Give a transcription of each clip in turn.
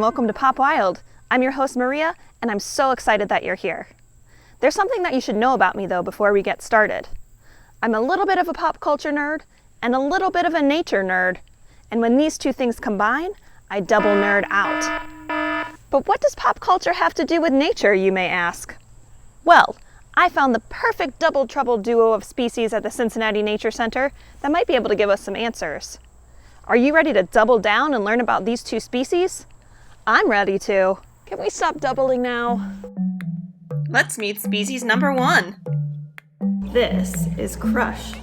welcome to Pop Wild. I'm your host Maria, and I'm so excited that you're here. There's something that you should know about me though before we get started. I'm a little bit of a pop culture nerd, and a little bit of a nature nerd, and when these two things combine, I double nerd out. But what does pop culture have to do with nature, you may ask? Well, I found the perfect double trouble duo of species at the Cincinnati Nature Center that might be able to give us some answers. Are you ready to double down and learn about these two species? I'm ready to. Can we stop doubling now? Let's meet species number 1. This is Crush.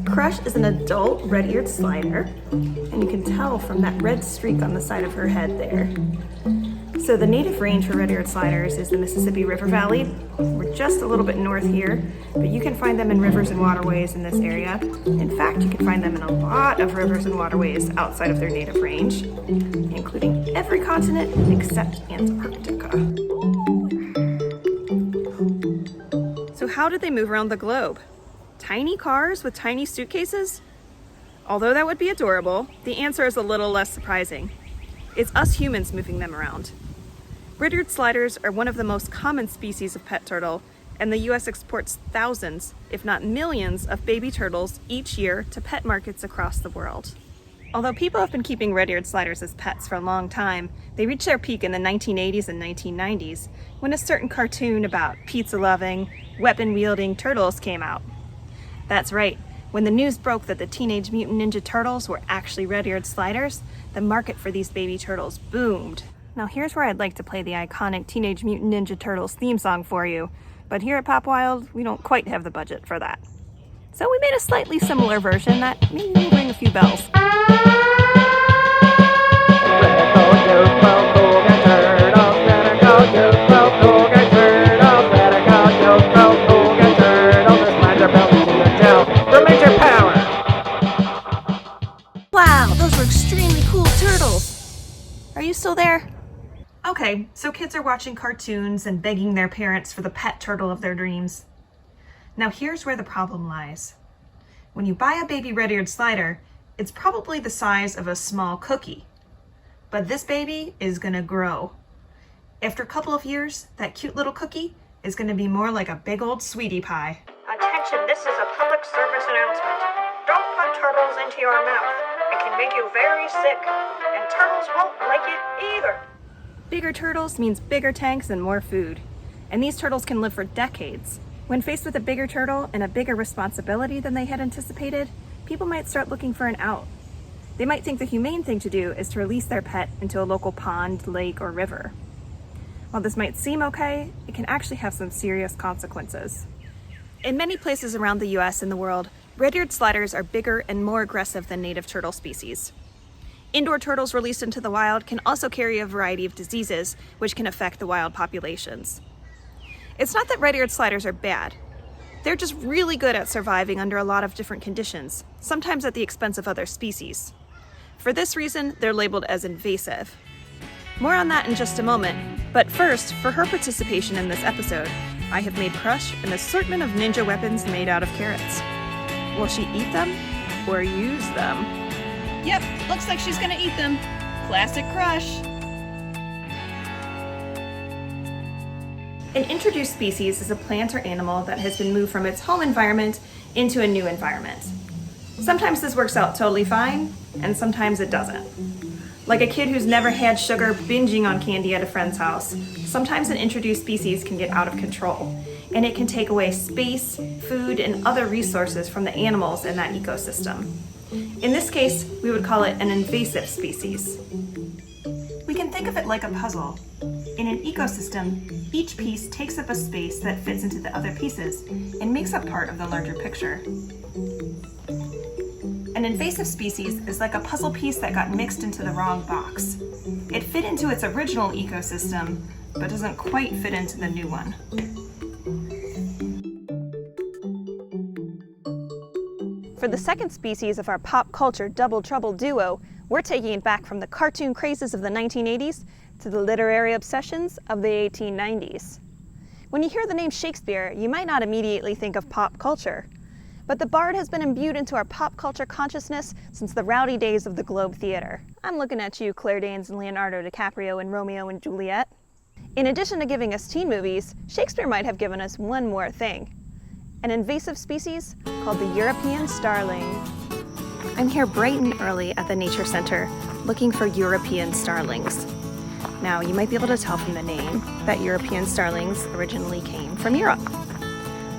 Crush is an adult red-eared slider, and you can tell from that red streak on the side of her head there. So the native range for red-eared sliders is the Mississippi River Valley. We're just a little bit north here, but you can find them in rivers and waterways in this area. In fact, you can find them in a lot of rivers and waterways outside of their native range, including every continent except Antarctica. So how did they move around the globe? Tiny cars with tiny suitcases? Although that would be adorable, the answer is a little less surprising. It's us humans moving them around. Red-eared sliders are one of the most common species of pet turtle, and the US exports thousands, if not millions, of baby turtles each year to pet markets across the world. Although people have been keeping red-eared sliders as pets for a long time, they reached their peak in the 1980s and 1990s when a certain cartoon about pizza-loving, weapon-wielding turtles came out. That's right, when the news broke that the Teenage Mutant Ninja Turtles were actually red-eared sliders, the market for these baby turtles boomed. Now here's where I'd like to play the iconic Teenage Mutant Ninja Turtles theme song for you, but here at Pop Wild, we don't quite have the budget for that. So we made a slightly similar version that maybe will ring a few bells. Wow, those were extremely cool turtles! Are you still there? Okay, so kids are watching cartoons and begging their parents for the pet turtle of their dreams. Now here's where the problem lies. When you buy a baby red-eared slider, it's probably the size of a small cookie. But this baby is gonna grow. After a couple of years, that cute little cookie is gonna be more like a big old sweetie pie. Attention, this is a public service announcement. Don't put turtles into your mouth. It can make you very sick, and turtles won't like it either. Bigger turtles means bigger tanks and more food. And these turtles can live for decades. When faced with a bigger turtle and a bigger responsibility than they had anticipated, people might start looking for an out. They might think the humane thing to do is to release their pet into a local pond, lake, or river. While this might seem okay, it can actually have some serious consequences. In many places around the US and the world, red-eared sliders are bigger and more aggressive than native turtle species. Indoor turtles released into the wild can also carry a variety of diseases, which can affect the wild populations. It's not that red-eared sliders are bad. They're just really good at surviving under a lot of different conditions, sometimes at the expense of other species. For this reason, they're labeled as invasive. More on that in just a moment, but first, for her participation in this episode, I have made Crush an assortment of ninja weapons made out of carrots. Will she eat them or use them? Yep, looks like she's gonna eat them. Classic Crush. An introduced species is a plant or animal that has been moved from its home environment into a new environment. Sometimes this works out totally fine, and sometimes it doesn't. Like a kid who's never had sugar binging on candy at a friend's house, sometimes an introduced species can get out of control, and it can take away space, food, and other resources from the animals in that ecosystem. In this case, we would call it an invasive species. We can think of it like a puzzle. In an ecosystem, each piece takes up a space that fits into the other pieces and makes up part of the larger picture. An invasive species is like a puzzle piece that got mixed into the wrong box. It fit into its original ecosystem, but doesn't quite fit into the new one. For the second species of our pop culture double trouble duo, we're taking it back from the cartoon crazes of the 1980s to the literary obsessions of the 1890s. When you hear the name Shakespeare, you might not immediately think of pop culture. but the bard has been imbued into our pop culture consciousness since the rowdy days of the Globe Theatre. I'm looking at you, Claire Danes and Leonardo DiCaprio in Romeo and Juliet. In addition to giving us teen movies, Shakespeare might have given us one more thing. An invasive species called the European starling. I'm here bright and early at the Nature Center looking for European starlings. Now, you might be able to tell from the name that European starlings originally came from Europe.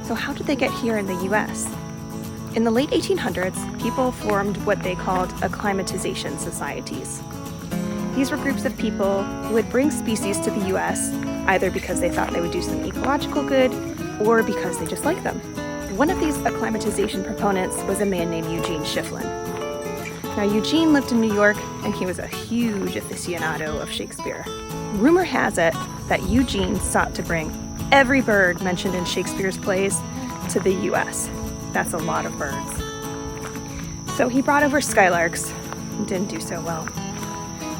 So how did they get here in the US? In the late 1800s, people formed what they called Acclimatization Societies. These were groups of people who would bring species to the US, either because they thought they would do some ecological good, or because they just liked them. One of these acclimatization proponents was a man named Eugene Schieffelin. Now, Eugene lived in New York, and he was a huge aficionado of Shakespeare. Rumor has it that Eugene sought to bring every bird mentioned in Shakespeare's plays to the US. That's a lot of birds. So he brought over skylarks. Didn't do so well.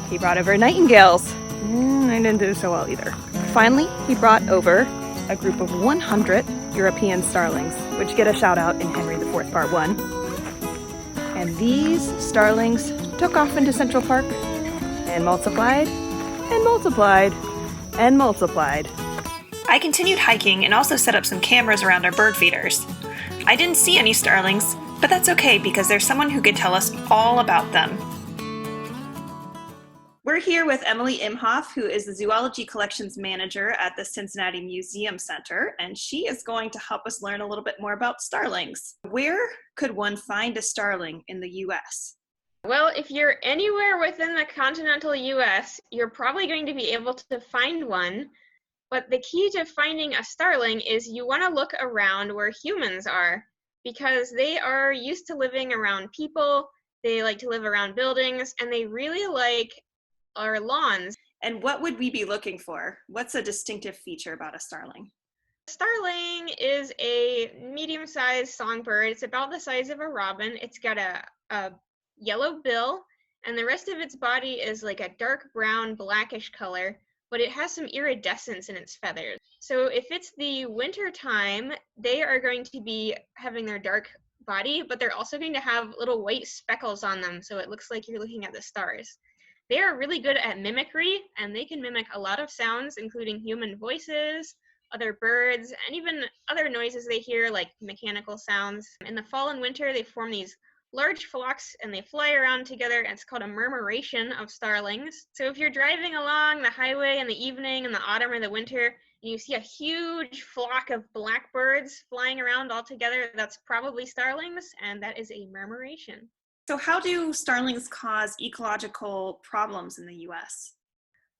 He brought over nightingales. I didn't do so well either. Finally, he brought over a group of 100 European starlings, which get a shout out in Henry IV Part 1. And these starlings took off into Central Park and multiplied and multiplied and multiplied. I continued hiking and also set up some cameras around our bird feeders. I didn't see any starlings, but that's okay because there's someone who can tell us all about them. We're here with Emily Imhoff, who is the Zoology Collections Manager at the Cincinnati Museum Center, and she is going to help us learn a little bit more about starlings. Where could one find a starling in the U.S.? Well, if you're anywhere within the continental U.S., you're probably going to be able to find one. But the key to finding a starling is you want to look around where humans are, because they are used to living around people, they like to live around buildings, and they really like our lawns. And what would we be looking for? What's a distinctive feature about a starling? Starling is a medium-sized songbird. It's about the size of a robin. It's got a yellow bill, and the rest of its body is like a dark brown, blackish color, but it has some iridescence in its feathers. So if it's the winter time, they are going to be having their dark body, but they're also going to have little white speckles on them, so it looks like you're looking at the stars. They are really good at mimicry, and they can mimic a lot of sounds, including human voices, other birds, and even other noises they hear, like mechanical sounds. In the fall and winter, they form these large flocks and they fly around together, and it's called a murmuration of starlings. So if you're driving along the highway in the evening in the autumn or the winter and you see a huge flock of blackbirds flying around all together, that's probably starlings, and that is a murmuration. So how do starlings cause ecological problems in the US?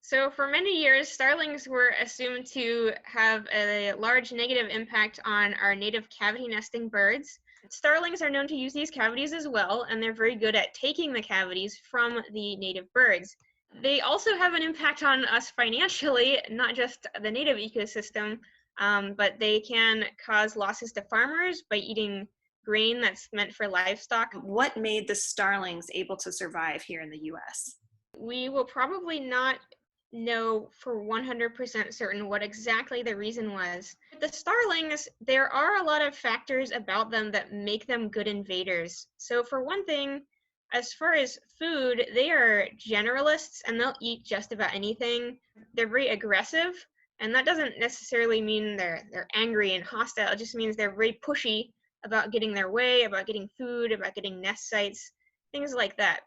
So for many years, starlings were assumed to have a large negative impact on our native cavity nesting birds. Starlings are known to use these cavities as well, and they're very good at taking the cavities from the native birds. They also have an impact on us financially, not just the native ecosystem, but they can cause losses to farmers by eating grain that's meant for livestock. What made the starlings able to survive here in the US? We will probably not know for 100% certain what exactly the reason was. The starlings, there are a lot of factors about them that make them good invaders. So for one thing, as far as food, they are generalists and they'll eat just about anything. They're very aggressive, and that doesn't necessarily mean they're angry and hostile. It just means they're very pushy about getting their way, about getting food, about getting nest sites, things like that.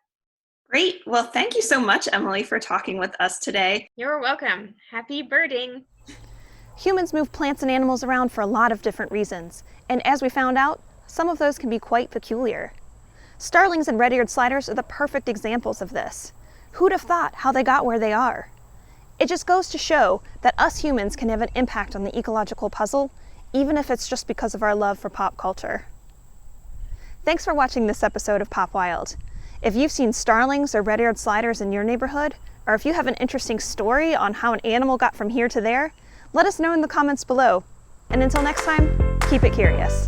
Great. Well, thank you so much, Emily, for talking with us today. You're welcome. Happy birding. Humans move plants and animals around for a lot of different reasons, and as we found out, some of those can be quite peculiar. Starlings and red-eared sliders are the perfect examples of this. Who'd have thought how they got where they are? It just goes to show that us humans can have an impact on the ecological puzzle, even if it's just because of our love for pop culture. Thanks for watching this episode of Pop Wild. If you've seen starlings or red-eared sliders in your neighborhood, or if you have an interesting story on how an animal got from here to there, let us know in the comments below. And until next time, keep it curious.